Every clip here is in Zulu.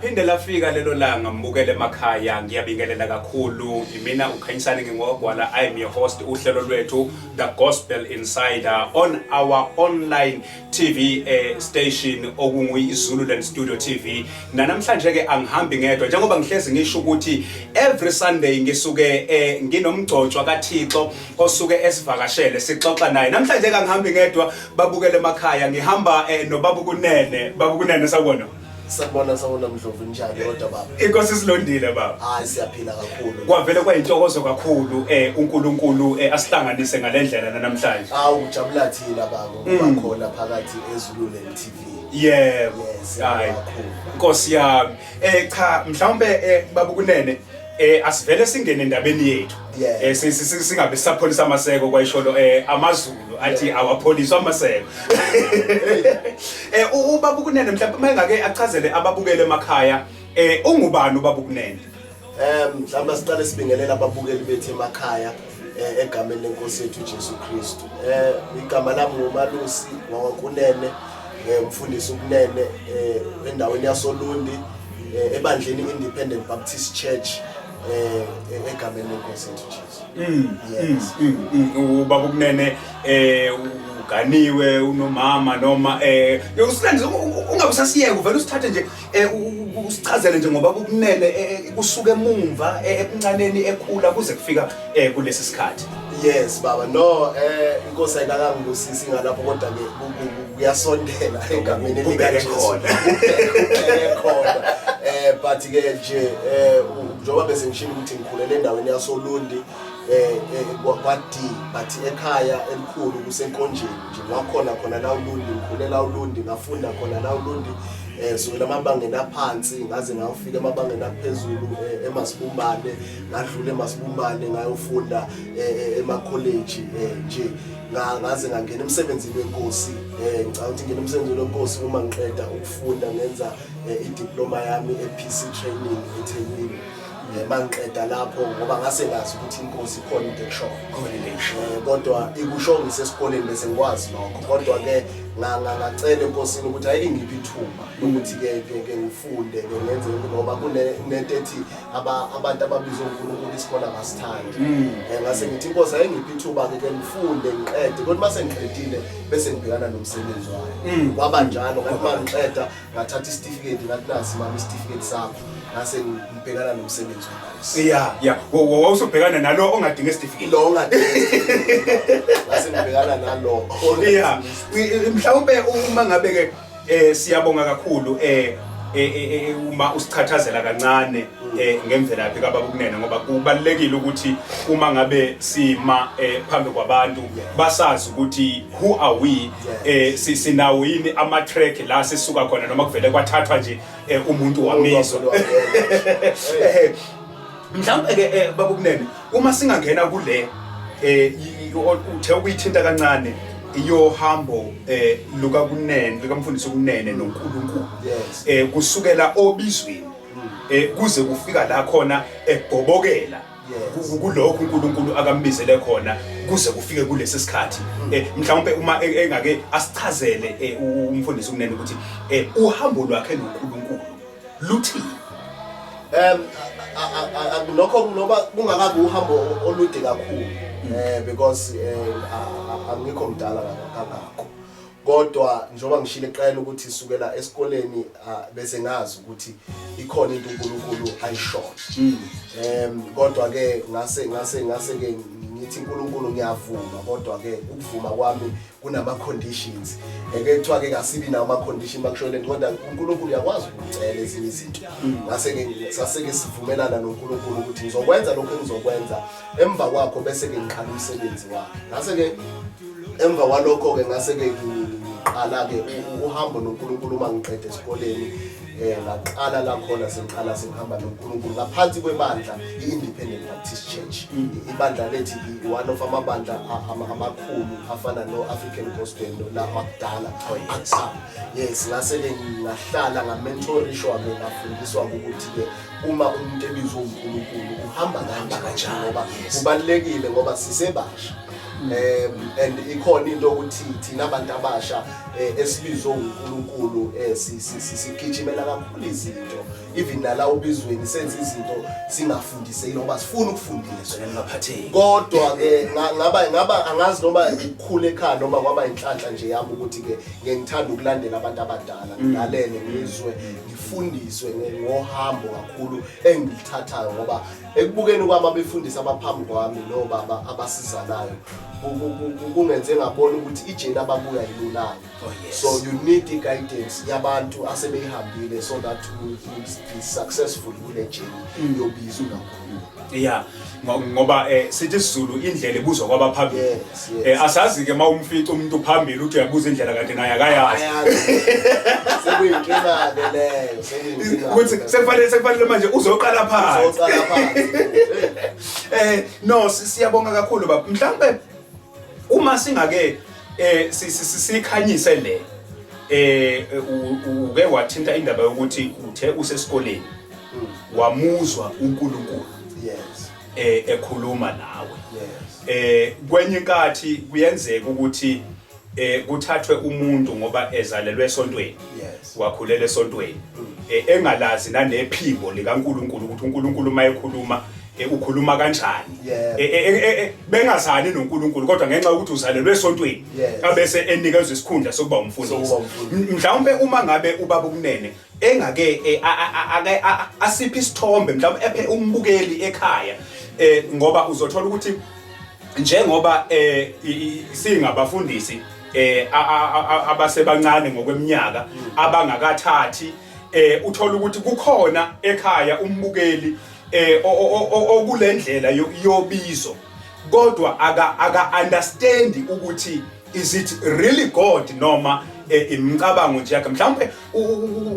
Laphinde lafika lelo langa mbukele emakhaya ngiyabingelela kakhulu imina uKhanyisani ngingogwala. I am your host uhlelo lwethu The Gospel Insider on our online TV station okungui Zululand Studio TV. Namhlanje ke angihambi ngedwa njengoba ngihlezi ngisho ukuthi every Sunday ngisuke nginomgcotshwa kaThixo osuke esivakashele sixoxa naye. Namhlanje ke angihambi ngedwa babukele emakhaya ngihamba noBaba uKunene. Baba uKunene sawubona. Sabona Mdlovu njani kodwa baba? Inkosi silondile baba. Hayi siyaphila kakhulu. Kwavele kwayintokozo kakhulu uNkulunkulu asihlanganise ngalendlela namhlanje. Ujabula thina baba ukukhona phakathi eZululand TV. Yebo. Hayi. Inkosi yami. Cha mhlawumbe Baba uKunene asivele singene endabeni yethu. Singabe sisapholisa amaseko kwayisholo amaZulu athi awapholiswa amaseko. Ubaba uKunene mhlawumbe mangake achazele ababukele emakhaya ungubani ubaba uKunene? Mhlawumbe siqale sibingelela ababukeli bethu emakhaya egameni lenkosi yethu Jesu Kristu. Igama lami nguMalusi waKunene, umfundisi uKunene endaweni yasoLundi ebandleni Independent Baptist Church egameni lenkosi yethu Jesu. Ubaba uKunene uganiwe unomama noma usilenze ungabe usasiyeke uvela usithathe nje usichazele nje ngoba uKunene kusuka emumva ebuncaneni ekhula kuze kufika kulesi sikhathi. Yes baba no inkosi ayikangangusisi ngalapho kodwa ke kuyasondela egameni likaJesu khona. But ke nje njoba bese ngishilo ukuthi ngikhulele endaweni yasoLundi kwadi but ekhaya elikhulu kusenkonjeni nje ngakhona la uLundi ngikhulela uLundi ngafunda khona la uLundi so lamabangeni aphansi ngaze ngafika emabangeni aphezulu eMasibumbane ngadlula eMasibumbane ngayofunda ema-college nje ngaze ngangena emsebenzini wenkosi ngicabanga ukuthi ngene emsebenzini wenkosi uma ngiqeda ukufunda ngenza idiploma yami ePC training eThekwini. Mangiqeda lapho ngoba ngase ngazi ukuthi inkosi ikhona into ekusho kodwa ikusho ngisesikoleni bese ngikwazi lokho kodwa ke ngacela enkosini ukuthi ayingiphi ithuba ukuthi ke ngifunde ke ngenze ngoba kunento ethi abantu ababizwa uNkulunkulu isikhona ngasithandi. Ngase ngithi inkosi ayingiphi ithuba ke ngifunde ngiqede kodwa mase ngiqedile bese ngibhekana nomsebenzi wayo. Kwaba njalo ngathi mangiqeda ngathatha isitifiketi ngathi nasi mama isitifiketi sakho ngase ngibhekana nomsebenzi. Yeah. Wawusubhekana nalo ongadinga certificate. Lo ongadinga. Ngase ngibhekana nalo. Yeah. Mhlawumbe uma ngabe ke siyabonga kakhulu uma usichathazela kancane ngemvelaphi kaBaba uKunene ngoba kubalekile ukuthi uma ngabe sima phambi kwabantu basazi ukuthi who are we sinawo yini ama track la sisuka khona noma kuvele kwathathwa nje umuntu wamizwa. Mhlawumbe ke Baba uKunene uma singangena kule uthe ukuyithinta kancane iyo hambo lukaKunene likamfundisi uKunene noNkulunkulu kusukela obizweni kuze kufika la khona egobokela kulokho uNkulunkulu akambizele khona kuze kufike kulesi sikhathi. Mhlawumbe uma engake asichazele umfundisi uKunene ukuthi uhambo lwakhe noNkulunkulu luthi lokho ngoba kungakabi uhambo olude kakhulu because angikho mdala kangako kodwa njoba ngishilo eqala ukuthi sukela esikoleni bese ngazi ukuthi ikhona into uNkulunkulu ayishona. Kodwa ke ngase ke ngithi uNkulunkulu ngiyavuma kodwa ke ukuvuma kwami kunama conditions ke kuthiwa ke kasibi nawo ama condition bakushole kodwa uNkulunkulu uyakwazi ukucela ezinye izinto. Ngase ke saseke sivumelana noNkulunkulu ukuthi ngizokwenza lokho engizokwenza emva kwakho bese ke ngiqala umsebenzi wami. Ngase ke emva kwalokho ke ngase ke ngiqala ke uhambo noNkulunkulu mangiqede esikoleni ngaqala la khona sengiqala sengihamba noNkulunkulu ngaphansi kwebandla iIndependent Baptist Church. Ibandla lethi one of amabandla amakhulu afana no-African Gospel la akudala. Yes ngase ke ngahlala ngamentorishwa ke ngafundiswa ukuthi ke uma umuntu ebizwa uNkulunkulu uhamba kanjani ngoba kubalekile ngoba sisebasha. And ikhona into ukuthi thina abantu abasha esibizwe uNkulunkulu sigijimela kakhulu izinto even nala ubizweni senze izinto singafundiseki ngoba sifuna ukufundiswa ngaphatheki kodwa ke ngaba angazi noma ukukhule ekhaya noma kwaba inhlanhla nje yami ukuthi ke ngithanda ukulandela abantu abadala ngilalele ngizwe ngifundiswe ngohambo kakhulu engilithathayo ngoba ekubukeni kwami abefundisi abaphambi kwami nobaba abasizanayo kungenze ngabona ukuthi ijeni ababuya yilulayo. So you need the guidance yabantu asebeyihambile so that you will be successful kule jeni yobizo kakhulu. Yeah, ngoba sithi isiZulu indlela ebuzwa kwabaphambili. Asazi ke mawumfica umuntu phambili uthi uyabuza indlela kanti naye akayazi. Sekuyinkinga leyo, sekuyinkinga. Kuthi sekufanele manje uzoqala phansi. Uzoqala phansi. No, siyabonga kakhulu baba. Mhlawumbe uma singake sikhanyise le uke wathinta indaba yokuthi uthe usesikoleni wamuzwa uNkulunkulu. Yes. Ekhuluma nawe. Yes. Kwenye inkathi kuyenzeka ukuthi kuthathwe umuntu ngoba ezalelwe esontweni. Yes. Wakhulela esontweni. Engalazi nanephimbo likaNkulunkulu ukuthi uNkulunkulu mayekhuluma ukhuluma kanjani. Bengazani noNkulunkulu kodwa ngenxa ukuthi uzalelwe esontweni abese enikezwe isikhundla sokuba umfundisi. Mhlawumbe uma ngabe ubaba ukunene engake asiphi isithombe mhlawumbe ephe umbukeli ekhaya ngoba uzothola ukuthi njengoba singabafundisi abasebancane ngokweminyaka abangakathathi uthola ukuthi kukhona ekhaya umbukeli okulendlela yobizo kodwa aka understand ukuthi is it really God noma imicabango nje yakhe. Mhlawumbe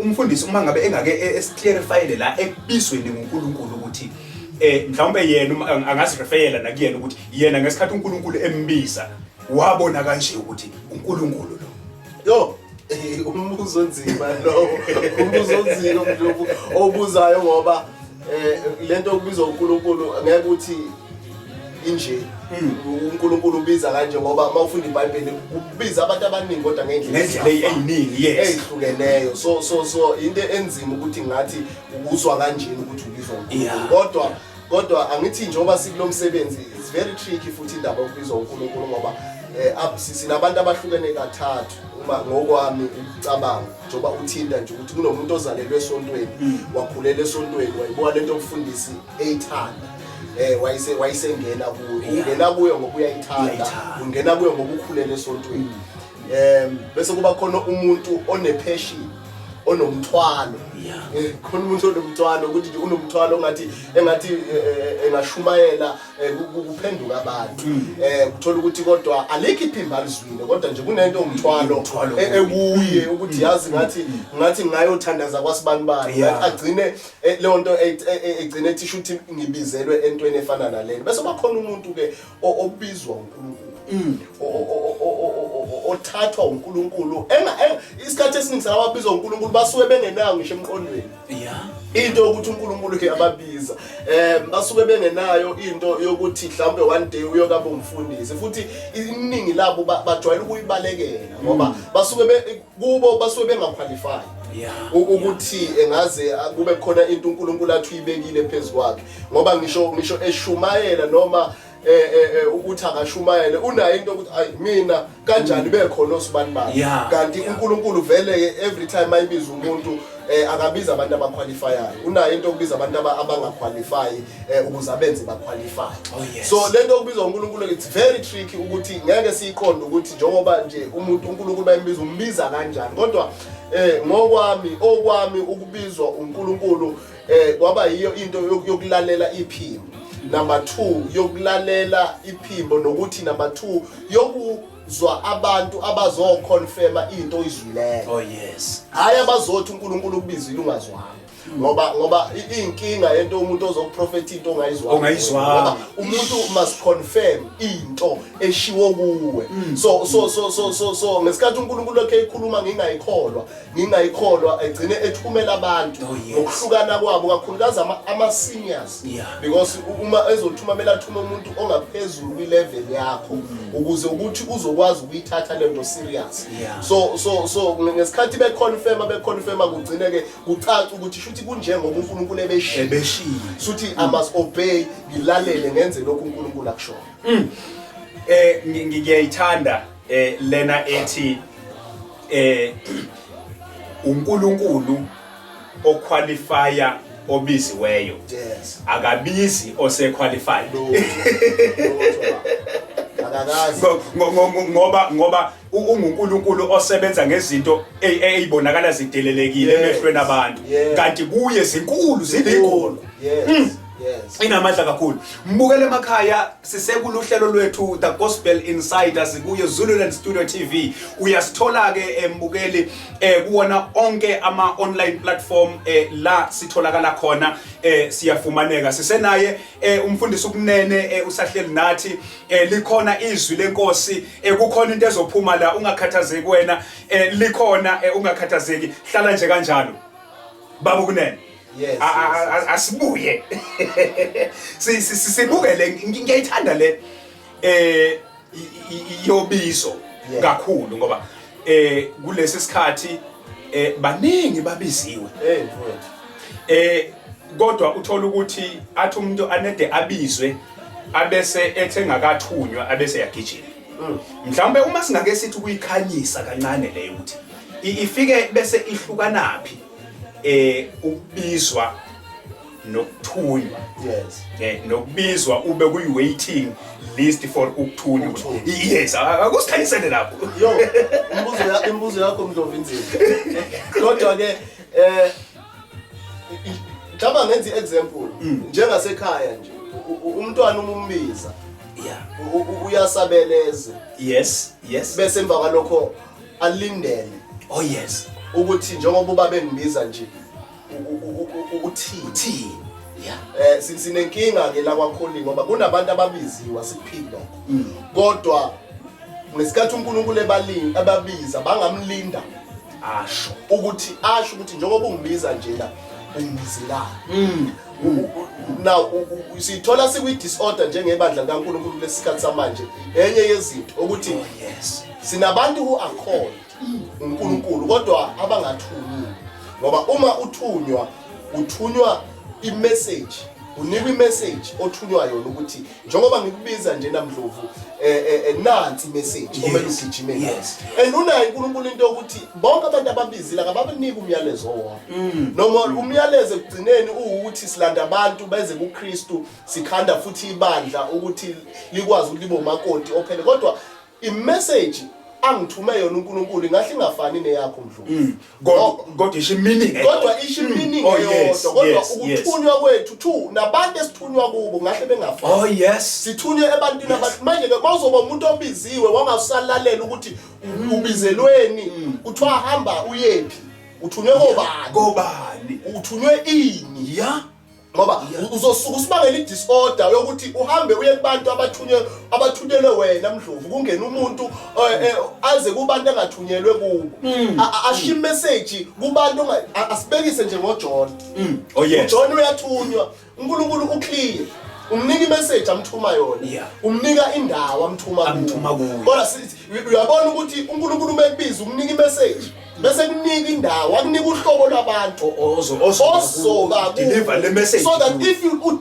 umfundisi uma ngabe engake esiclarifyele la ekubizweni ngoNkulunkulu ukuthi mhlawumbe yena angasirefeyela nakuyena ukuthi yena ngesikhathi uNkulunkulu embiza wabona kanje ukuthi uNkulunkulu lo umbuzo nzima lo umbuzo nzima obuzayo ngoba lento okubizwa uNkulunkulu ngeke ukuthi inje uNkulunkulu ubiza kanje ngoba mawufunda iBhayibheli ubiza abantu abaningi kodwa ngendlela eziningi ezihlukeneyo so into enzima ukuthi ngathi ubuzwa kanjeni ukuthi ubizwa uNkulunkulu kodwa angithi njengoba sikulomsebenzi it's very tricky futhi indaba okubizwa uNkulunkulu ngoba sinabantu abahlukene kathathu uma ngokwami ukucabanga njoba uthinta nje ukuthi kunomuntu ozalelwe esontweni wakhulela esontweni wayibuka lento okufundisi eyithanda wayisengena kuyo ungena kuyo ngoba uyayithanda ungena kuyo ngoba ukhulela esontweni bese kuba khona umuntu onepassion onomthwalo khona umuntu onomthwalo ukuthi nje unomthwalo engathi engashumayela kuphenduka abantu kuthola ukuthi kodwa alikho iphimba alizwile kodwa nje kunento omthwalo ekuye ukuthi yazi ngathi ngayothandaza kwasibanibani agcine leyo nto egcine ethi shuthi ngibizelwe entweni efana nalena bese bakhona umuntu ke obizwa uNkulunkulu othathwa uNkulunkulu isikhathi esiningi sababizwa uNkulunkulu basuke bengenayo ngisho emqondweni into ukuthi uNkulunkulu uyababiza basuke bengenayo into yokuthi mhlawumbe one day uyokaba umfundisi futhi iningi labo bajwayele ukuyibalekela ngoba basuke basuke bengaqualify ukuthi engaze kube khona into uNkulunkulu athi uyibekile phezukwakhe ngoba ngisho eshumayela noma ukuthi akashumayele unayo into ukuthi ayi mina kanjani bekhona osibanibani kanti uNkulunkulu vele every time ayibiza umuntu akabiza abantu abaqualifyayo unayo into okubiza abantu abangaqualify ukuze abenze baqualify. So lento okubizwa uNkulunkulu it's very tricky ukuthi ngeke siyiqonde ukuthi njengoba nje umuntu uNkulunkulu bayimbiza umbiza kanjani kodwa okwami ukubizwa uNkulunkulu kwaba yiyo into yokulalela iphimbo. Number 2 yokulalela iphimbo nokuthi number 2 yokuzwa abantu abazoconfirma into oyizwileyo. Hayi abazothi uNkulunkulu ukubizile ungazwanga ngoba inkinga yento umuntu ozokuprofeta into ongayizwanga umuntu must confirm into eshiwo kuwe. So ngesikhathi uNkulunkulu lokho ekhuluma ngingayikholwa egcine ethumela abantu ngokuhlukana kwabo kakhulukazi ama seniors because uma ezothumela athuma umuntu ongaphezulu kwi-level yakho ukuze ukuthi uzokwazi ukuyithatha lento serious. So ngesikhathi beconfirma kugcine ke kucaca ukuthi shuthi kunjengoba uNkulunkulu ebeshilo suthi I Mm. must obey ngilalele ngenze lokhu uNkulunkulu akushoyo. Ngiyayithanda lena ethi uNkulunkulu oqualifya obiziweyo Yes. akabizi osequalified Akakazi. ngoba unguNkulunkulu osebenza ngezinto ezibonakala zidelelekile Yes. emehlweni abantu Yes. kanti kuye zinkulu zilikhulu. Yes. Yes. Inamandla kakhulu. Mbukele emakhaya sisekuluhlelo lwethu The Gospel Insider sikuye Zululand Studio TV. Uyasithola ke mbukeli kuona onke ama online platform la sitholakala khona siyafumaneka. Sisenaye umfundisi ukunene usahleli nathi likhona izwi lenkosi kukhona into ezophuma la ungakhathazeki wena likhona ungakhathazeki hlala nje kanjalo. Baba kunene. Yes. Asibuye sibukele ngiyayithanda le yobizo kakhulu ngoba kulesi sikhathi baningi babiziwe Mfowethu. kodwa uthola ukuthi athi umuntu anede abizwe abese ethengakathunywa abese yagijima mhlawumbe uma singake sithi ukuyikhanyisa kancane leyo ukuthi ifike bese ihlukanaphi ukubizwa nokuthunywa. Yes. Nokubizwa ube kuyi-waiting list for ukuthunywa. Yes, akusikhanyisele lapho. Yo, imbuzo yakho Mdlovu inzima. Kodwa ke mhlawumbe ngenza i-example njengasekhaya nje umntwana umumbiza uyasabeleza. Yes. Bese emva kwalokho alindele. Oh yes. Ukuthi njengoba ubabe ngibiza nje uthi yeah sinenkinga ke la kwakholi ngoba kunabantu ababiziwe sikuphila kodwa ngesikhathi uNkulunkulu ababiza bangamlinda ukuthi njengoba ungibiza nje la ungibizilana now sithola sikwi disorder njengebandla kaNkulunkulu lesikhathi samanje enye yezinto ukuthi yes sinabantu who are called uNkulunkulu kodwa abangathunywa ngoba uma uthunywa i-message unikwa i-message othunywa yona ukuthi njengoba ngikubiza nje naMdlovu nansi i-message omele ugijime and unayo uNkulunkulu into ukuthi bonke abantu ababizile akabanika umyalezo owodwa noma umyalezo ekugcineni ukuthi silanda abantu beze kuKristu sikhanda futhi ibandla ukuthi likwazi ukulibo umakoti ophele kodwa i-message angithume yona uNkulunkulu ngahle ingafani neyakho Mdlovu kodwa isho meaning kodwa isho meaning eyodwa kodwa ukuthunywa kwethu two nabantu esithunywa kubo ngahle bengafani. Oh yes sithunywe ebantwini abantu manje ke mawuzoba umuntu obiziwe wangasalalela ukuthi ubizelweni kuthiwa hamba uyephi uthunywe kobani uthunywe ini ngoba uzosuka usibangela i-disorder yokuthi uhambe uye kubantu abathunyelwe wena Mdlovu kungena umuntu aze kubantu engathunyelwe kubo ashiya message kubantu asibekise nje ngoJohn oh yes uJohn uyathunywa uNkulunkulu uclear umnika i-message amthuma yona umnika indawo amthuma kuyo kodwa uyabona ukuthi uNkulunkulu umekubiza umnika i-message bese kunika indawo akunika uhlobo lwabantu ozoba deliver le message so that if you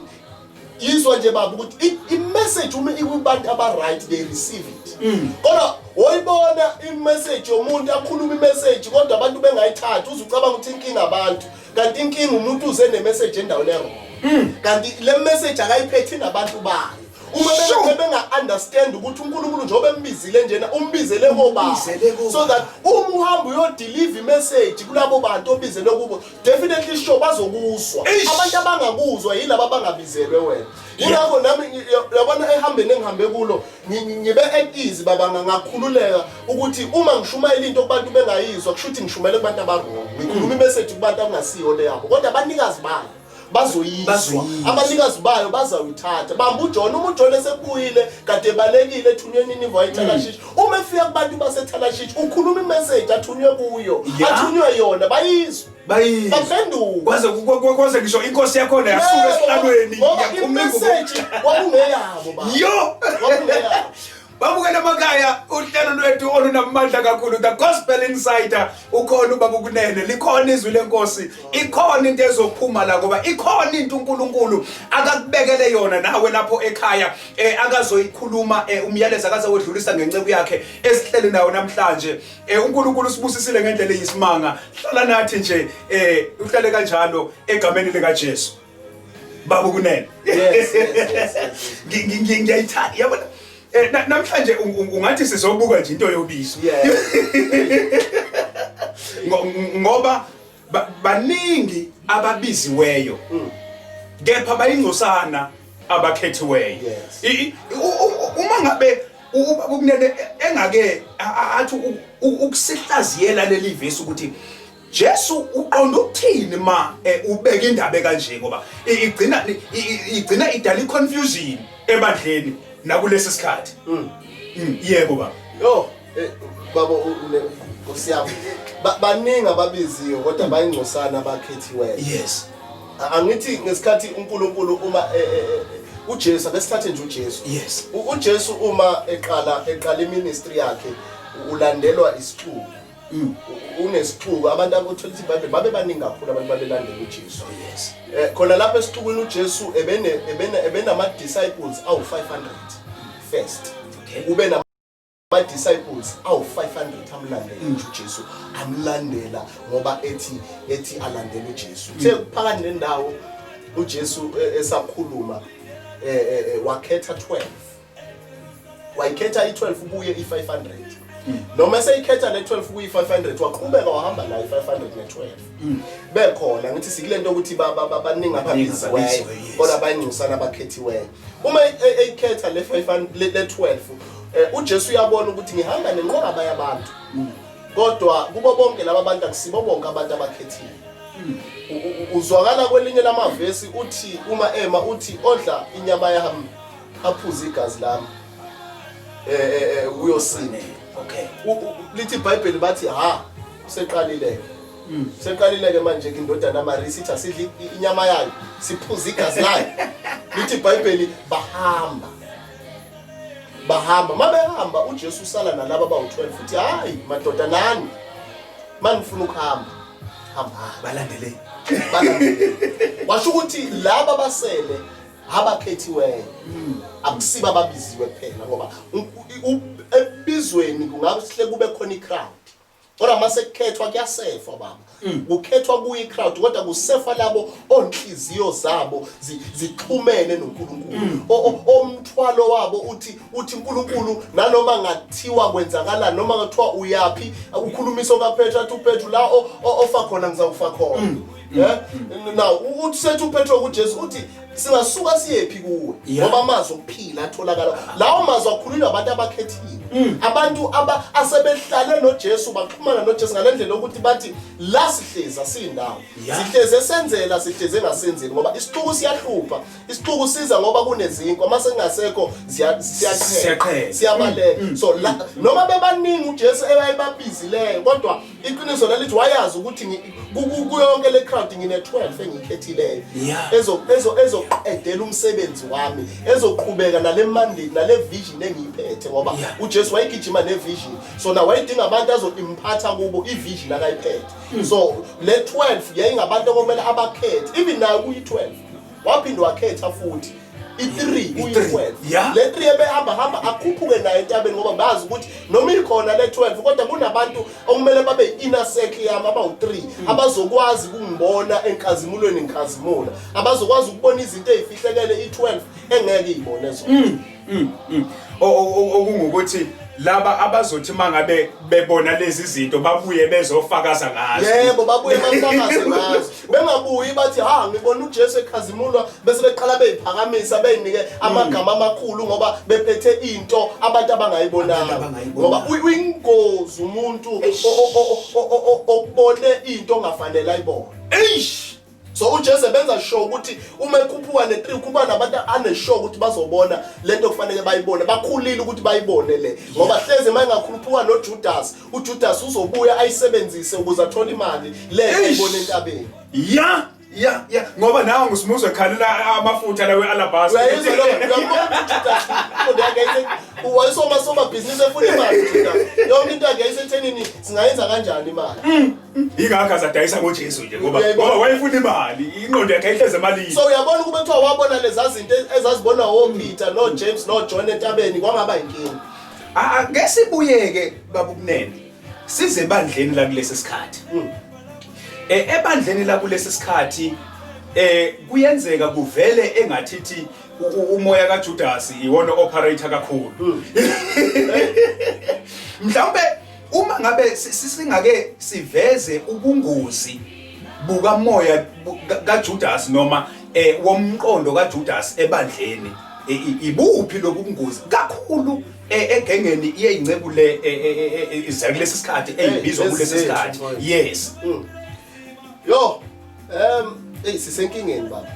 yizwa nje baba ukuthi i-message uma ikubantu aba-right they receive it kodwa woyibona i-message yomuntu akhuluma i-message kodwa abantu bengayithathi uzucabanga ukuthi inkinga abantu kanti inkinga umuntu uze ne-message endaweni errong kanti le message akayiphethe nabantu bayo uma benga-understand ukuthi uNkulunkulu njengoba embizile njena umbizele kobani so that uma uhamba uyodeliver i-message kulabo bantu obizele kubo definitely sure bazokuzwa abantu abangakuzwa yilabo abangabizelwe wena yingakho nami yabona ehambeni engihambe kulo ngibe at ease baba ngakhululeka ukuthi uma ngishumayela into kubantu bengayizwa kusho ukuthi ngishumele kubantu abarong ngikhuluma i-message kubantu abangasiyo le yabo kodwa abanikazi bayo bazoyizwa abanikazi bayo bazawuyithatha bamba uJohn esebuyile kade balekile ethunywe iNineve eThalashish uma efika kubantu baseThalashish ukhuluma i-message athunywe kuyo athunywe yona bayizwa baphenduka kwaze ngisho inkosi yakho yasuka esihlalweni i-message kwakungeyabo yo kwakungeyabo Babukele emakhaya uhlelo lwethu olunamandla kakhulu the Gospel Insider ukhona ubaba ukunene likhona izwi lenkosi ikhona into ezophuma la ngoba ikhona into uNkulunkulu akakubekele yona nawe lapho ekhaya akazoyikhuluma umyalezo akazowedlulisa ngenceku yakhe esihleli nayo namhlanje uNkulunkulu usibusisile ngendlela eyisimanga hlala nathi nje uhlale kanjalo egameni lika Jesu baba ukunene yes ngiyayithanda yabona namhlanje ungathi sizobuka nje into yobisi ngoba baningi ababiziweyo kepha bayingcosana abakhethiweyo uma ngabe ukunene engake athi ukusihlaziyela leli vesi ukuthi Jesu uqonda ukuthini ma ubeka indaba kanje ngoba igcina idala confusion ebandleni nakulesi sikhathi yebo baba baba Nkosiyami baningi ababiziyo kodwa bayingcosana abakhethiweyo yes angithi ngesikhathi uNkulunkulu uma uJesu abesithathe nje uJesu yes uJesu uma eqala iministry yakhe ulandelwa isixuku unesixuku abantu abothola iBhayibheli babe baningi kakhulu abantu babelandela uJesu yes khona lapha esixukwini uJesu ebenama disciples awu 500 first ube nama disciples awu 500 amlandela uJesu amlandela ngoba ethi alandela uJesu kuthe phakathi nendawo uJesu esakhuluma wakhetha 12 wayikhetha i12 ubuye i500 noma seyikhetha le12 kuyi 500 waqhubeka wahamba la i512 bekhona ngithi sikulento ukuthi baningi ababiziweyo kodwa bayingcosana abakhethiweyo uma eyikhetha le 500 le12 uJesu uyabona ukuthi ngihamba nenqoba yabantu kodwa kubo bonke laba bantu akusibo bonke abantu abakhethiwe uzwakala kwelinye lamavesi uthi uma uthi odla inyama yami aphuza igazi lami uyosine okay lithi iBhayibheli bathi useqalile seqalile manje indodana yaMarisi ithi asidli inyama yayo siphuza igazi layo lithi iBhayibheli bahamba mabehamba uJesu usala nalabo abawu12 futhi hayi madoda nani manifuna ukuhamba balandele washo ukuthi laba basele abakhethiweyo akusiba ababiziwe kuphela ngoba ebizweni kungabe sihle kube khona iCrowd kodwa mase kukhethwa kuyasefa baba kukhethwa kuyi crowd kodwa kusefa labo onhliziyo zabo zixhumene noNkulunkulu omthwalo wabo uthi uNkulunkulu nanoma ngathiwa kwenzakala noma ngathiwa uyapi ukhulumiso kaPetru athi uPetru la ofa khona ngizawufa khona now uthi sethu uPetru kuJesu uthi singasuka siyephi kuwe ngoba amazwi okuphila atholakala lawo mazwi akhulunywa abantu abakhethiwe abantu asebehlale noJesu baxhumana noJesu ngalendlela ukuthi bathi la sihleza sindawo sihleze senzela sihleze ngasenzeli ngoba isixuku siyahlupha isixuku siza ngoba kunezinto mase kungasekho siyabaleka so noma bebaningi uJesu ebayibabhizileyo kodwa iqiniso lalithi wayazi ukuthi kuyonke le crowd ngine12 engikhethileyo ezoqedela umsebenzi wami ezoqhubeka nale mandate nale vision engiyiphethe ngoba uJesu wayigijima nevision so na wayidinga abantu azoimphatha kubo ivision akayiphethe so le 12 yayingabantu okumele abakhethe even nayo kuyi12 waphinde wakhetha futhi i3 kuyi12 le 3 ebehamba akhuphuke nayo entabeni ngoba bazi ukuthi noma ikhona le 12 kodwa kunabantu okumele babe inner circle yami abawu3 abazokwazi ukungibona enkazimulweni ngikhazimula abazokwazi ukubona izinto ezifihlekele i12 engeke izibone zona okungukuthi laba abazothi mangabe bebona lezi zinto babuye bezofakaza ngazo yebo babuye bafakaze ngazo bengabuyi bathi ngibona uJesu ekhazimulwa bese beqala beyiphakamisa beyinike amagama amakhulu ngoba bephethe into abantu abangayibonanga ngoba uyingozi umuntu obone into ongafanele ayibone so uJesu benza sure ukuthi uma ekhuphuka ne3 kuba nabantu aneshow ukuthi bazobona lento kufanele bayibone bakhulile ukuthi bayibone le ngoba hleze mayengakhuphuka noJudas uJudas uzobuya ayisebenzise ukuze athole imali le ayibone entabeni Yeah, ngoba nawe ngusimuzwe khalela amafutha lawe alabasta. Uyayizwa lo, uyabona ukuthi akayise wayesoma business efuna imali thina. Yonke into akayise ethenini singayenza kanjani imali. Ingakho azadayisa ngoJesu nje ngoba wayefuna imali, ingqondo yakhe ihleze emalini. So uyabona kube kuthiwa wabona lezi zinto ezazibona oPeter no James no John entabeni kwangaba inkinga. Ngeke sibuyeke babubunene. Size ebandleni la kulesi sikhathi. Ebandleni la kulesi sikhathi kuyenzeka kuvele engathithi umoya kaJudas iwona operator kakhulu. Mhlawumbe uma ngabe singake siveze ubungozi buka moya kaJudas noma womqondo kaJudas ebandleni ibuphi lobungozi kakhulu egengeni iyengcebu le izakulesi sikhathi eyibizwa kulesi sikhathi. Yes. Yo, sisenkingeni baba.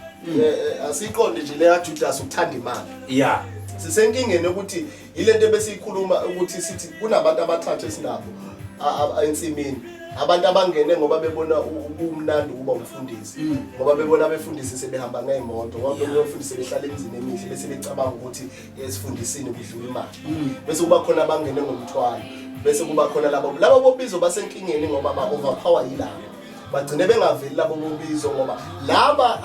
Asiqonde nje le kaJudas ukuthanda imali. Yeah. Sisenkingeni ukuthi ilento ebesikhuluma ukuthi sithi kunabantu abathathu esinabo ensimini. Abantu abangene ngoba bebona umnandi ukuba umfundisi. Ngoba bebona abefundisi sebehamba ngeemoto, ngoba bebona abefundisi behlala emizini emihle bese becabanga ukuthi esifundisini kudlula imali. Bese kuba khona abangene ngomthwalo. Bese kuba khona labo bobizo basenkingeni ngoba ba overpower yilabo. Bagcine bengaveli labo bobizo ngoba laba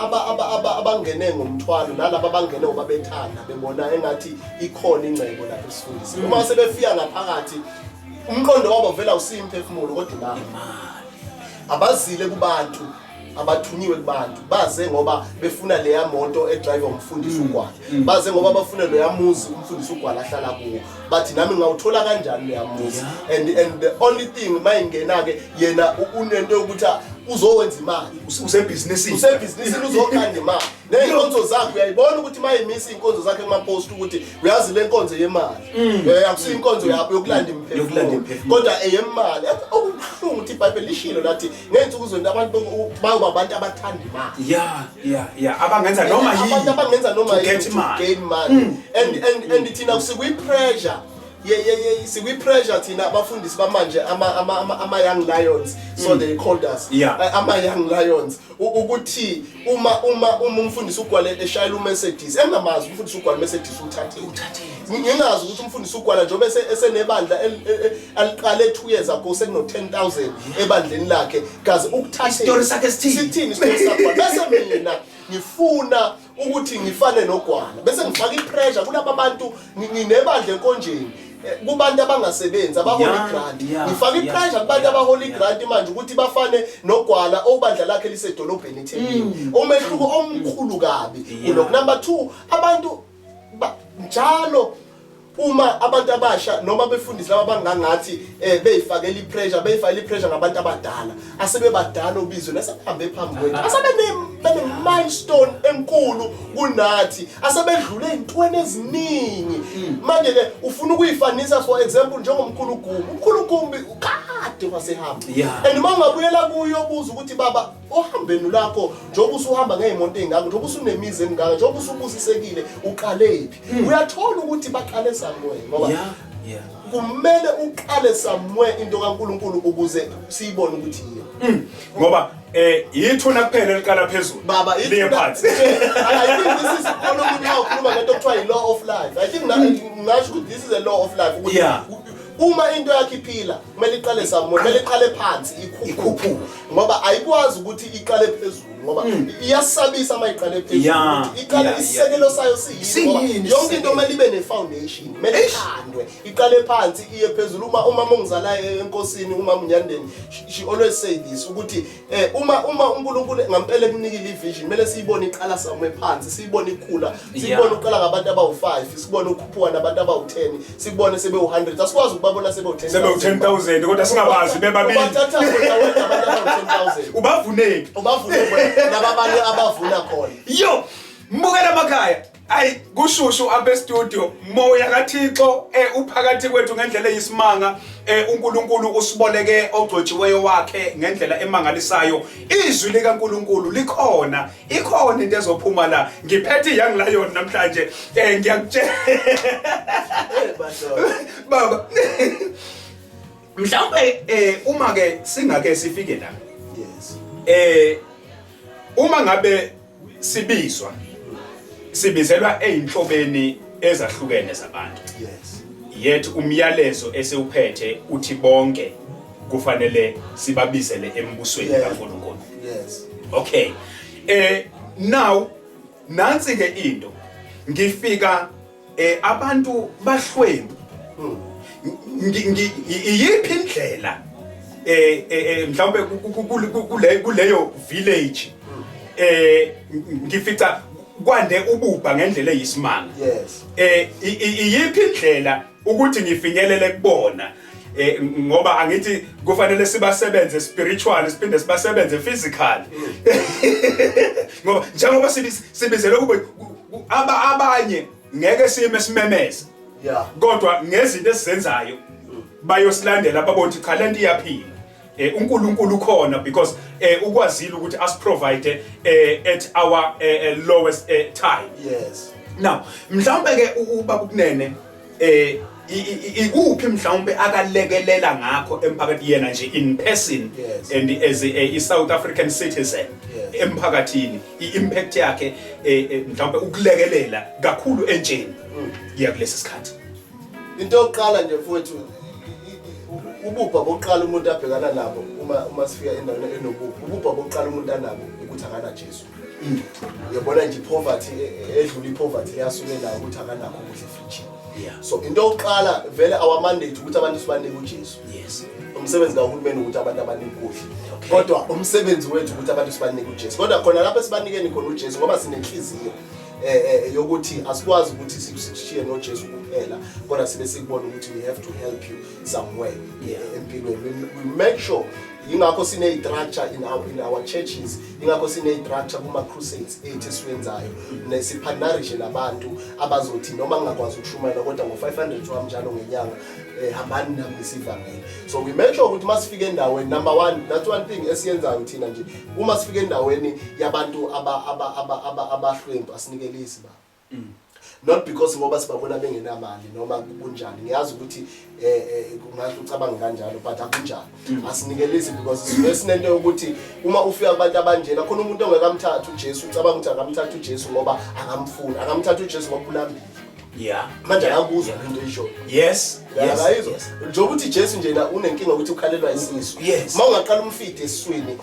abangene ngomthwalo nalabo abangene ngoba bethanda bebona engathi ikhona ingcebo lapho esifundisini. Uma sebefika ngaphakathi umqondo wabo vela usimphefumulo kodwa imali. Abazile kubantu abathunyiwe kubantu baze ngoba befuna leya moto edrive umfundisi uGwala. Baze ngoba bafuna leya muzi umfundisi uGwala ahlala kuwo. Bathi nami ngawuthola kanjani leya muzi. And the only thing mayingena ke yena unento yokuthi uzowenza imali. Usebhizinisini uzokhanda imali. Neinkonzo zakhe uyayibona ukuthi mayimisa inkonzo zakhe emapost ukuthi uyazi le nkonzo yemali. Akusiyo inkonzo yakho yokulanda imphefumulo kodwa eyemali. Okubuhlungu ukuthi iBhayibheli lishilo lathi ngensuku zonke abantu bayabantu abathanda imali. Yeah. Abangenza noma yini. Abantu abangenza noma yini to gain money. And thina sikuyi pressure. Sikuyi pressure thina abafundisi bamanje ama young lions, so they called us ama young lions, ukuthi uma umfundisi uGwala eshayela uMercedes engamazi umfundisi uGwala Mercedes uthathile. Ngingazi ukuthi umfundisi uGwala njengoba esenebandla aliqale 2 years ago sekuno 10,000 ebandleni lakhe kaze ukuthatha istory sakhe sithini istory sakhe. Bese mina ngifuna ukuthi ngifane noGwala bese ngifaka ipressure kulabo abantu nginebandla enkonjeni kubantu abangasebenzi abaholy grant. Ngifaka ipressure kubantu abaholy grant manje ukuthi bafane noGwala obandla lakhe lisedolobheni eThekwini. Umehluko omkhulu kabi kuloko. Number 2, abantu njalo uma abantu abasha noma befundisi laba bangangathi beyifakela ipressure ngabantu abadala asebebadala ubizwe nasehambe phambi kwethu asabe ne milestone enkulu kunathi asebedlule izintweni eziningi. Manje ke ufuna ukuyifanisa for example njengomkhulu Gumbi ukade wasehamba. And mangabuyela kuyo ubuza ukuthi baba ohambeni lakho njengoba usuhamba ngeemonto ezingaka njengoba usunemizi engaka njengoba usubusisekile uqalephi. Uyathola ukuthi baqale somewhere ngoba kumele uqale somewhere into kaNkulunkulu ukuze siyibone ukuthi yiyo. Ngoba yithuna kuphela eliqala phezulu baba liye phansi. I think this is all of now khuluma ngento okuthiwa law of life. I think ngasho ukuthi this is a law of life. Uma into yakhe iphila kumele iqale somewhere, kumele iqale phansi ikhuphu ngoba ayikwazi ukuthi iqale phezulu ngoba iyasabisa uma iqale phezulu. Iqale isekelo sayo siyini yonke into kumele ibe ne foundation, kumele ihandwe iqale phansi iye phezulu. Uma mongizala enkosini uMaMnyandeni she always say this ukuthi uma uNkulunkulu ngempela ekunikile ivision kumele siyibone iqala somewhere phansi, siyibone ikhula, siyibone uqala ngabantu abawu5, sibone ukhuphuka nabantu abawu10, sibone sebe u100. Asikwazi ukubabona sebe u10,000 kodwa singabazi bebabili ubathatha khona wena abantu abawu10,000 ubavune nababanye abavuna khona. Yo mbukela emakhaya ayi kushushu abe studio moya kaThixo uphakathi kwethu ngendlela eyisimanga. uNkulunkulu usiboleke ogcotshiweyo wakhe ngendlela emangalisayo. Izwi likaNkulunkulu likhona, ikhona into ezophuma la. Ngiphethe young lion namhlanje ngiyakutshela baba mhlawumbe uma ke singake sifike la. uma ngabe sibizelwa einhlobeni ezahlukene zabantu. Yes. Yet umyalezo esewuphethe uthi bonke kufanele sibabizele embusweni kaNkulunkulu. Yes. Okay. Now nansi ke into ngifika abantu bahlwembu. Iyiphi indlela mhlawumbe kuleyo village ngifica kwande ububha ngendlela eyisimanga. Yes. Iyiphi indlela ukuthi ngifinyelele kubona ngoba angithi kufanele sibasebenze spiritual siphinde sibasebenze physical. Ngoba njengoba sibizelwe kube abanye ngeke sime simemeze. Yeah. Kodwa ngezinto esizenzayo bayosilandela babothi cha lento iyaphila. uNkulunkulu ukhona because ukwazile ukuthi asiprovide at our lowest time. Yes. Now mhlawumbe ke ubaba ukunene ikuphi mhlawumbe akalekelela ngakho emphakathi yena nje in person. Yes. And as a South African citizen. Yes. Emphakathini impact yakhe mhlawumbe ukulekelela kakhulu entsheni ya kulesi sikhathi. Into yokuqala nje mfowethu ububha bokuqala umuntu abhekana nabo uma sifika endaweni enobubha ububha bokuqala umuntu anabo ukuthi akana Jesu. Uyabona nje poverty edlula ipoverty yasukela ukuthi akanakho kuhle futhi. Yeah. So into yokuqala vele our mandate ukuthi abantu sibanike uJesu. Yes. Umsebenzi kaHulumeni ukuthi abantu abanike kuhle. Okay. Kodwa umsebenzi wethu ukuthi abantu sibanike uJesu. Kodwa khona lapho sibanikeni khona uJesu ngoba sinenhliziyo yokuthi asikwazi ukuthi sikushiye noJesu kuphela kodwa sibe sikubona ukuthi we have to help you somewhere empilweni. We make sure ingakho sine structure in our churches, ingakho sine structure kuma crusades ethu esiwenzayo nesipartnership nabantu abazothi noma ngakwazi ukushumayela kodwa ngo500 wamjalo ngenyanga hambani nami isivangeli. So we make sure ukuthi masifike endaweni number 1 that's one thing esiyenzayo thina nje uma sifike endaweni yabantu abahlwempu asinikelisi ba. Not because ngoba sibabona bengenamali noma kunjani ngiyazi ukuthi kungahle ucabanga kanjalo but akunjalo asinikelisi because sinento ukuthi uma ufika kubantu abanjena khona umuntu ongekamthatha uJesu ucabanga ukuthi akamthatha uJesu ngoba akamfuni akamthatha uJesu ngoba ulambile. Yeah. Manje akuzwa into isho. Yes. Yayizwa njengoba uthi Jesu njena unenkinga ukuthi ukhalelwa isisu. Yes. Mawungaqala umfide esiswini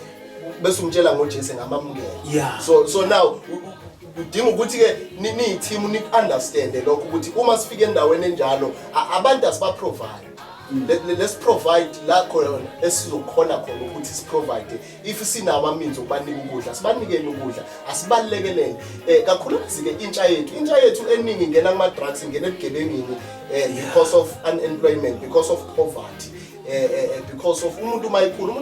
bese umtshela ngoJesu ngamamukela. Yeah. So now udinga ukuthi ke ni team ni understand lokho ukuthi uma sifike endaweni enjalo abantu asiba provide. Let's provide la khona esizokhona khona ukuthi siprovide if sinawo means okubanika ukudla sibanikele ukudla asibalekelele kakhulukazi ke intsha yethu eningi ingena kuma drugs ingena ebugebengini because of unemployment because of poverty because of umuntu mayikhulu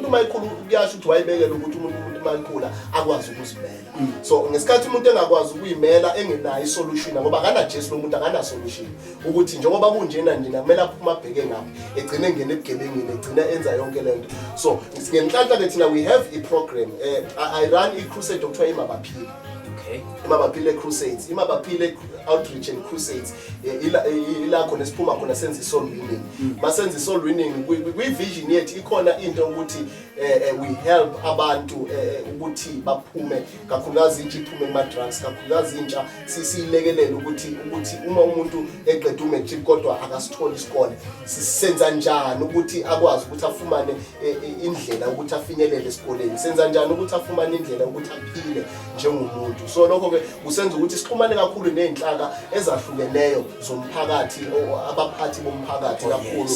kuyasho ukuthi wayibekela ukuthi umuntu mayikhula akwazi ukuzimela. So ngesikhathi umuntu engakwazi ukuyimela engenayo isolution ngoba akana Jesu umuntu akana solution ukuthi njengoba kunjena nje kumele aphuma abheke ngapha egcine engene ebugebengini egcine enza yonke lento. So ngenhlanhla ke thina we have a program I run a crusade okuthiwa iMabaphile. Okay. iMabaphile crusades iMabaphile outreach and crusades ila khona siphuma khona senze soul winning masenze soul winning we vision yethu ikhona into ukuthi we help abantu ukuthi baphume kakhulukazi intsha iphume kuma drugs kakhulukazi intsha siyilekelele ukuthi uma umuntu eqeda umatric kodwa akasitholi isikole sisenza njani ukuthi akwazi ukuthi afumane indlela ukuthi afinyelele esikoleni senza njani ukuthi afumane indlela ukuthi aphile njengomuntu. So lokho ke kusenza ukuthi sixhumane kakhulu nezinhlaka ezahlukeneyo zomphakathi abaphathi bomphakathi kakhulu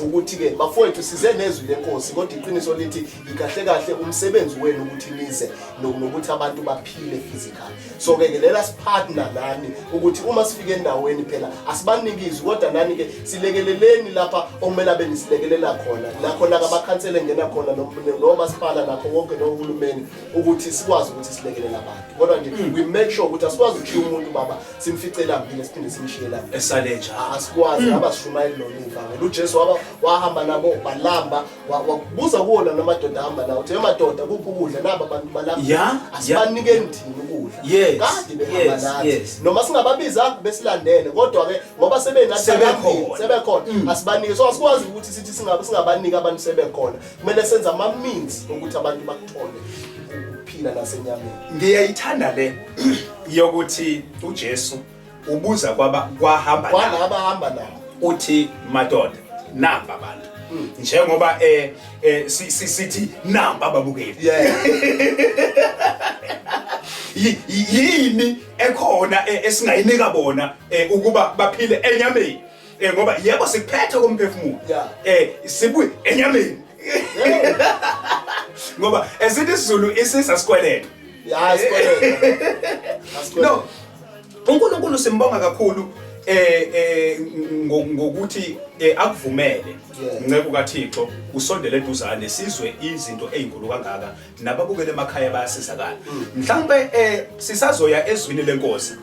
ukuthi ke bafowethu size nezwi lenkosi kodwa iqiniso lithi ikahle umsebenzi wenu ukuthi nize nokuthi abantu baphile physical. So ke lela sipartner nani ukuthi uma sifike endaweni phela asibanikizwe kodwa nani ke silekeleleni lapha okumele abe nisilekelela khona la khona abakhansela ngena khona noma siphala nakho konke nohulumeni ukuthi sikwazi ukuthi silekelele abantu kodwa nje we make sure ukuthi asikwazi ukhiya umuntu baba simficela mpilo siphinde simshiyela esalenja asikwazi abashumayeli nomivangeli uJesu wahamba nabo balamba wabuza kuona namadoda ahamba nawo uthi emadoda kuphi ukudla naba abantu balamba asibanikeni thina ukudla kade behamba nathi noma singababiza besilandele kodwa ke ngoba sebekhona asibanike so asikwazi ukuthi sithi singabaniki abantu sebekhona kumele senze ama means ukuthi abantu bakuthole ukuphila nasenyameni. Ngiyayithanda le yokuthi uJesu ubuza kwahamba abahamba nabo uthi madoda namba abantu njengoba sithi namba ababukeli yini ekhona esingayinika bona ukuba baphile enyameni ngoba yebo sikuphethe komphefumulo sibuye enyameni ngoba esithi isiZulu isisa sikwelele no uNkulunkulu simbonga kakhulu ngokuthi akuvumele ncebo kaThixo usondele eduzane sizwe izinto ezinkulu kangaka nababukele emakhaya bayasizakala mhlawumbe sisazoya ezwini lenkosi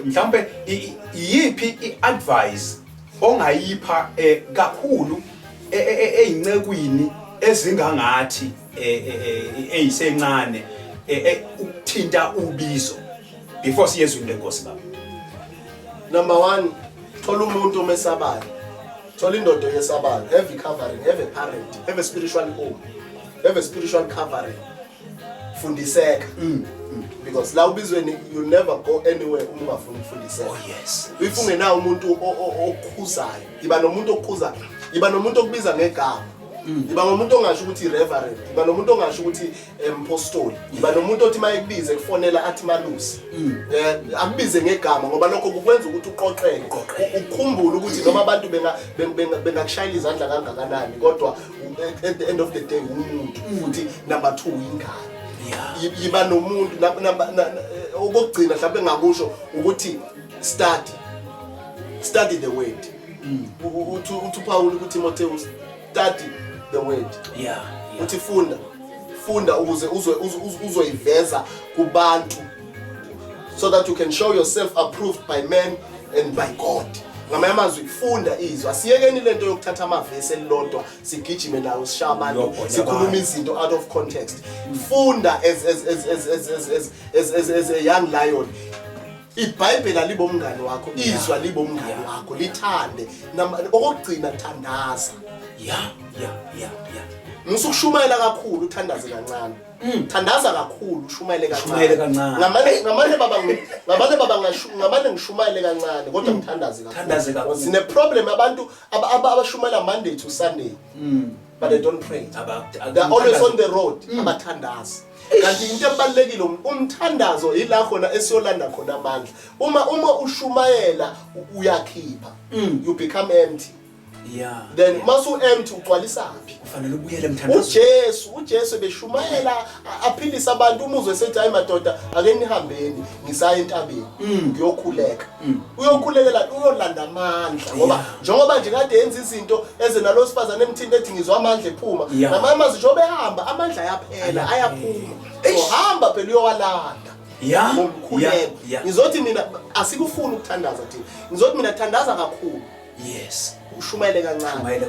mhlawumbe yipi iadvice ongayipha kakhulu ezincekwini ezingangathi eyisencane ukuthinta ubizo before siyezwini lenkosi baba. Number 1, thola umuntu omesabayo. Thola indoda yesabayo. Have a covering, have a parent, have a spiritual home, have a spiritual covering. Fundiseka. Because la ubizweni you never go anywhere ungafundiseka. Oh yes. If ungenawo umuntu okhuzayo, iba nomuntu okhuzayo, iba nomuntu okubiza ngegama. Iba nomuntu ongasho ukuthi reverend, iba nomuntu ongasho ukuthi apostoli, iba nomuntu othi mayekubize kufonela athi malusi. Akubize ngegama ngoba lokho kukwenza ukuthi uqoqeke. Ukukhumbula ukuthi noma abantu bengakushayela izandla kangakanani kodwa at the end of the day umuntu futhi number 2 ingane. Iba nomuntu okugcina mhlawumbe engakusho ukuthi study the word. Uthi Paul ukuthi Timotheus study the word. Uthi funda ukuze uzoyiveza kubantu so that you can show yourself approved by men and by God. Ngamanye amazwi funda izwi asiyekeni lento yokuthatha amavesi elilodwa sigijime nawo sishaya abantu sikhuluma izinto out of context. Funda as a young lion. iBhayibheli alibo umngane wakho, izwa libo umngane wakho, lithande okugcina thandaza. Musukushumayela kakhulu uthandaze kancane. Thandaza kakhulu ushumayele kancane. Ngamanye baba ngishumayele kancane kodwa ngithandaze kakhulu. Sine problem abantu abashumayela Monday to Sunday. But they don't pray. They're always on the road. Abathandazi. Kanti into ebalekile umthandazo ila khona esiyolanda khona amandla. Uma ushumayela uyakhipha. You become empty. Then masu empty ugcwalisaphi? Kufanele ubuyele emthandazo. uJesu beshumayela aphilisa abantu umuzwe sethi hayi madoda ake nihambeni ngisaya entabeni ngiyokhuleka. Uyokhulekela uyolanda amandla ngoba njengoba nje kade yenza izinto ezenalo sifazane emthini ethi ngizwa amandla ephuma namamazi njengoba ehamba amandla ayaphela ayaphuma. So hamba phela uyowalanda. Ngizothi mina asikufuni ukuthandaza thina. Ngizothi mina thandaza kakhulu. Yes. Ushumayele kancane.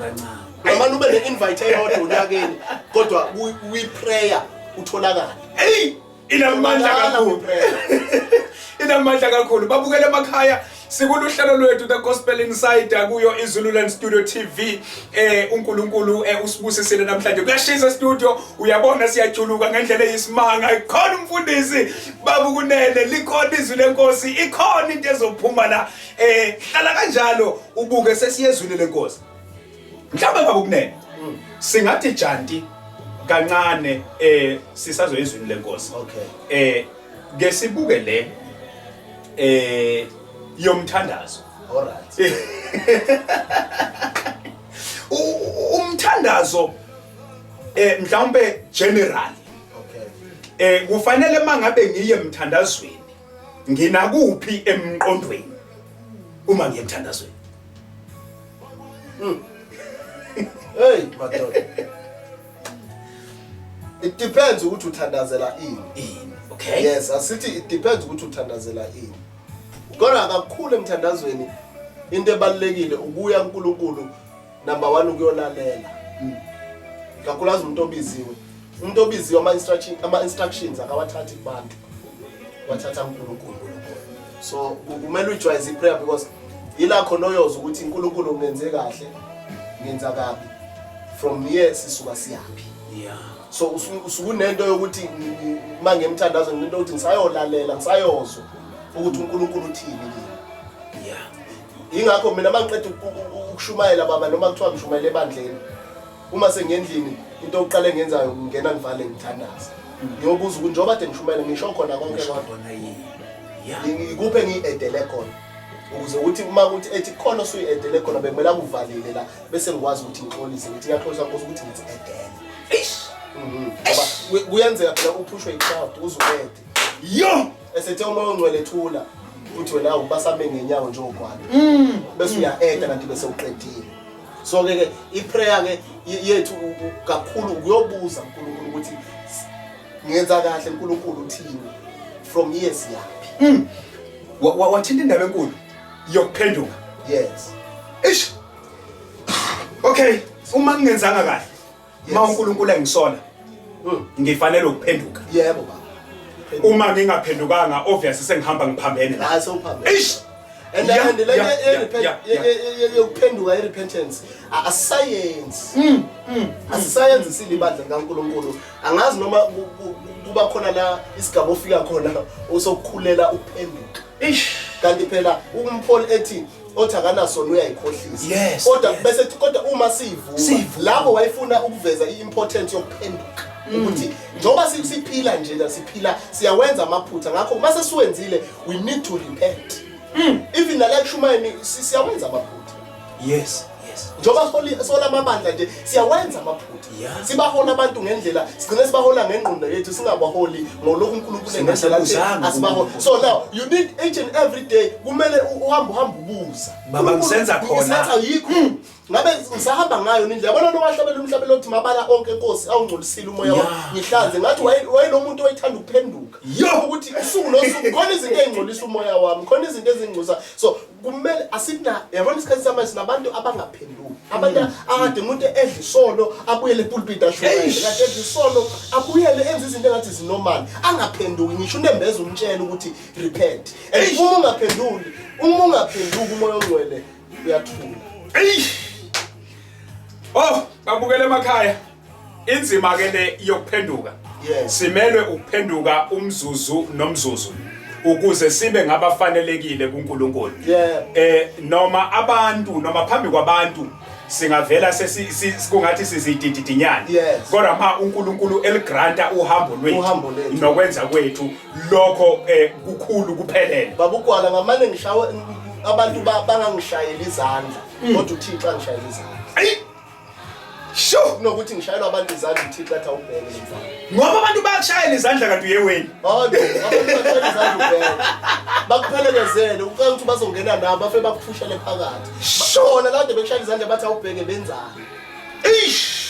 Noma ube ne-invite eyodwa unyakeni kodwa we prayer utholakala. Inamandla kakhulu. Inamandla kakhulu. Babukele emakhaya sikuluhlelo lwethu The Gospel Insider kuyo iZululand Studio TV. uNkulunkulu usibusisile namhlanje. Kuyashisa studio uyabona siyajuluka ngendlela eyisimanga. Ikhona umfundisi babukunene likhona izwi lenkosi ikhona into ezophuma la. Hlala kanjalo ubuke sesiyezwini lenkosi. Mhlawumbe babukunene. Singathi janti kancane sisazo izwini lenkosi. Okay. Ngesibuke le yomthandazo. All right. Umthandazo mhlawumbe general. Okay. Kufanele mangabe ngiye emthandazweni nginakuphi emqondweni uma ngiye emthandazweni. Hey madoda. It depends ukuthi uthandazela ini. Okay. Yes, asithi it depends ukuthi uthandazela ini. Kodwa kakhulu emthandazweni into ebalekile ukuya kuNkulunkulu number 1 ukuyolalela. Kakhulukazi umuntu obiziwe. Umuntu obiziwe ama instructions akawathathi kubantu. Wathatha uNkulunkulu. So kumele ujwayeze iprayer because ila khona oyoza ukuthi uNkulunkulu ungenze kahle, ngenza kabi. from here sisuka siyapi. Yeah. So usukunento yokuthi manje emthandazo nginento ukuthi ngisayolalela ngisayozwa ukuthi uNkulunkulu uthini kimi. Yeah. Ingakho mina mangiqeda ukushumayela baba noma kuthiwa ngishumayele ebandleni. Uma sengiyendlini into oqale ngenzayo ngingena ngivale ngithandaza. Ngiyobuza ukuthi njoba kade ngishumayela ngisho khona konke kodwa yini. Yeah. Ngikuphe ngiedele khona. Ukuze ukuthi uma ukuthi ethi khona suyi-edele khona bekumele akuvalile la bese ngikwazi ukuthi ngixolise ngithi ngiyaxolisa Nkosi ukuthi ngithi edele. Ngoba kuyenzeka phela uphushwe i-crowd uzuede. Yo! Esethe umoya ongcwele ethula uthi wena ubasame ngenyawo nje ogwala. Bese uya-eda kanti bese uqedile. So ke iprayer ke yethu kakhulu ukuyobuza uNkulunkulu ukuthi ngiyenza kahle uNkulunkulu uthini from here siyapi. Wathinta indaba enkulu yokuphenduka. Yes. Ish. Okay, uma ngingenzanga kahle ma uNkulunkulu engisola ngifanele ukuphenduka. Yebo baba. Uma ngingaphendukanga obviously sengihamba ngiphambene la. La sewuphambene. Ish. And then the ukuphenduka repentance a science. A science silibandla kaNkulunkulu. Angazi noma kuba khona la isigaba ofika khona osokukhulela ukuphenduka. Ish. Kanti phela uMpaul ethi othi akanasona uyayikhohlisa. Yes. Kodwa bese kodwa uma sivuka labo wayefuna ukuveza iimportance yokuphenduka. Ukuthi njoba siphila nje la siphila siyawenza amaphutha ngakho mase siwenzile we need to repent. Even la kushumayeni siyawenza amaphutha. Yes. Njoba sola amabandla nje siyawenza amaphutha. Sibahola abantu ngendlela sigcine sibahola ngengqondo yethu singabaholi ngolokhu uNkulunkulu engasebenza asibahola. So now you need each and every day kumele uhamba ubuza. Baba ngisenza khona. Ngisenza yikho. Ngabe ngisahamba ngayo indlela yabona nowahlabela umhlabelo othi mabala onke Nkosi awungcolisile umoya wami ngihlanze ngathi wayelomuntu oyithanda ukuphenduka ukuthi usuku nosuku khona izinto ezingcolisa umoya wami khona izinto ezingcuza so kumele asina yabona isikhathi samanje sinabantu abangaphenduki abantu akade umuntu edla isolo abuyele epulpit ashukele kade edla isolo abuyele enza izinto engathi zinormal angaphenduki ngisho unembeza umtshela ukuthi repent and uma ungaphenduki umoya ongcwele uyathula. Oh, babukele emakhaya. Inzima ke le yokuphenduka. Yes. Simelwe ukuphenduka umzuzu nomzuzu ukuze sibe ngabafanelekile kuNkulunkulu. Yeah. Noma abantu noma phambi kwabantu singavela kungathi sizidididinyana. Yes. Kodwa ma uNkulunkulu eligranta uhambo lwethu nokwenza kwethu lokho kukhulu kuphelele. Babugwala ngamane ngishawe abantu bangangishayela izandla kodwa uThixo angishayela izandla. Sho nokuthi ngishayelwa abantu izandla uThixo athi awubheke lemfana. Ngoba abantu bakushayela izandla kanti uyeweni. Abantu bashayela izandla ubheke. Bakuphelekezele ukuthi bazongena nabo bafe bakuphushele phakathi. Shona lade bekushayela izandla bathi awubheke benzani.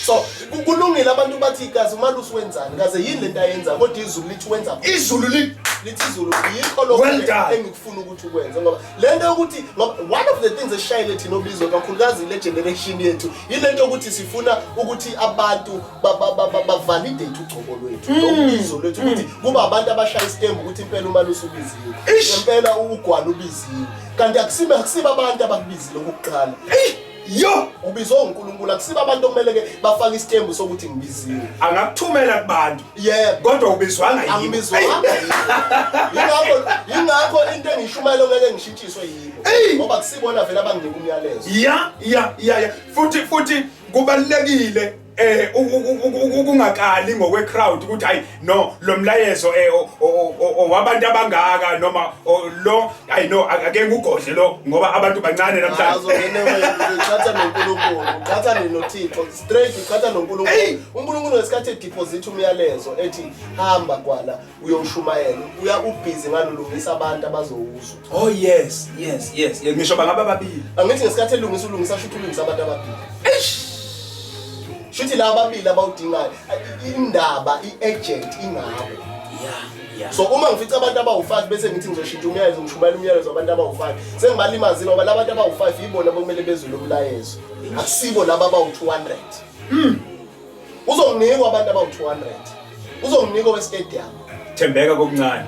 So kulungile abantu bathi igazi umalusi wenzani kaze yini lento ayenza kodwa izulu lithi wenza izulu lithi izulu yikho lokho engikufuna ukuthi ukwenze ngoba lento ukuthi one of the things eshayile thina obizwe kakhulukazi le generation yethu yilento ukuthi sifuna ukuthi abantu bavalidate ugcobo lwethu lobizo lwethu ukuthi kuba abantu abashaya istembu ukuthi impela umalusi ubiziwe impela ugwala ubiziwe kanti akusiba abantu abakubizile ukuqala. Yo ubizwe uNkulunkulu akusiba abantu okumele ke bafaka isithembu sokuthi ngibiziwe angakuthumela kubantu kodwa ubizwanga yini angibizwanga yingakho into engishumayelo ngeke ngishintshiswe yibo ngoba kusibona vele abanginika umyalezo ya futhi kubalekile ukungakali ngokwe crowd ukuthi hayi no lo mlayezo wabantu abangaka noma lo hayi no ake ngugodle lo ngoba abantu bancane namhlanje uzothatha noNkulunkulu uthatha noThixo straight uthatha noNkulunkulu uNkulunkulu ngesikhathi edeposit umyalezo ethi hamba kwala uyoshumayela ubhizi ngalulungisa abantu abazowuzwa. Oh yes ngisho bangaba ababili angithi ngesikhathi elungisa shuthi ulungisa abantu ababili shuthi la ababili abawudingayo indaba iagent ingabo. So uma ngifica abantu abawu5 bese ngithi ngizoshintsha umyalezo ngishumayela umyalezo wabantu abawu5 sengibalimazile ngoba labantu abawu5 yibona bekumele bezwe lo mlayezo akusibo laba abawu200. Uzonginika abantu abawu200 uzonginika westadium thembeka kokuncane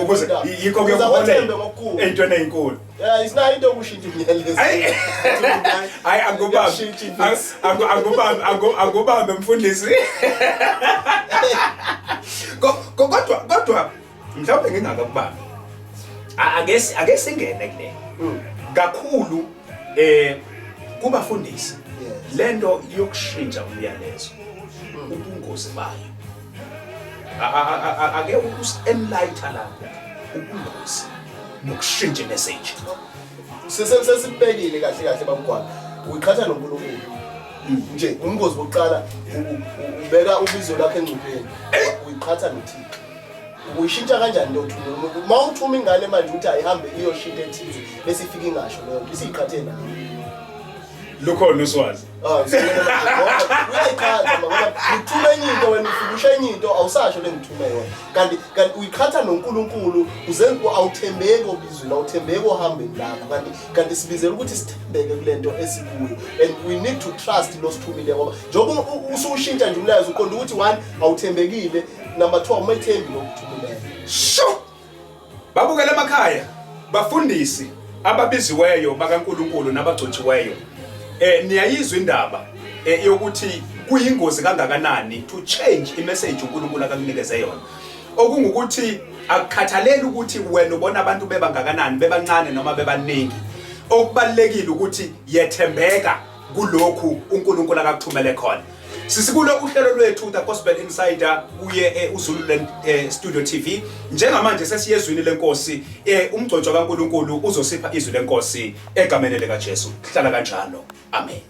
Ukuze yikho ke uzawathembe ngokukhulu. ey'ntweni ey'nkulu. Yeah, isinayo into yokushintsha imiyalezo. Hayi angubambe mfundisi. Kodwa mhlawumbe ngingakakubambi. Ake singene kule. Kakhulu kubafundisi. Lento yokushintsha umyalezo. Ubungozi bayo. Ake usenlighter lapho ubungozi nokushintsha message. Sesibhekile kahle babugwana. Uyiqhatha noNkulunkulu. Nje umngozi wokuqala ubeka ubizo lakhe engcupheni. Uyiqhatha noThixo. Uyishintsha kanjani lo thuma? Mawuthuma ingane manje ukuthi ayihambe iyoshintsha ethize bese ifika ingasho leyo nto isiqhathe nayo. Lukhona uswazi. Uyayikhatha ngoba uthuma enye into wena ufika enye into awusasho lengithume yona. Kanti uyikhatha noNkulunkulu uzenze awuthembeki obizweni awuthembeki ohambeni lakho kanti sibizela ukuthi sithembeke kulento esikuyo and we need to trust lo sithumile ngoba njengoba usushintsha nje umlayezo uqonda ukuthi 1 awuthembekile number 2 awumethembi lokuthumileyo. Sho. Babukela emakhaya bafundisi ababiziweyo bakaNkulunkulu nabagcotshiweyo. Niyayizwa indaba yokuthi kuyingozi kangakanani to change imessage uNkulunkulu akakunikeze yona. Okungukuthi akukhathaleli ukuthi wena ubona abantu bebangakanani bebancane noma bebaningi. Okubalekile ukuthi yethembeka kulokhu uNkulunkulu akakuthumele khona. Sisikulo uhlelo lwethu The Gospel Insider kuye uZululand Studio TV. Njengamanje sesiyezwini lenkosi umgcotshwa kaNkulunkulu uzosipha izwi lenkosi egameni lika Jesu. Hlala kanjalo. Amen.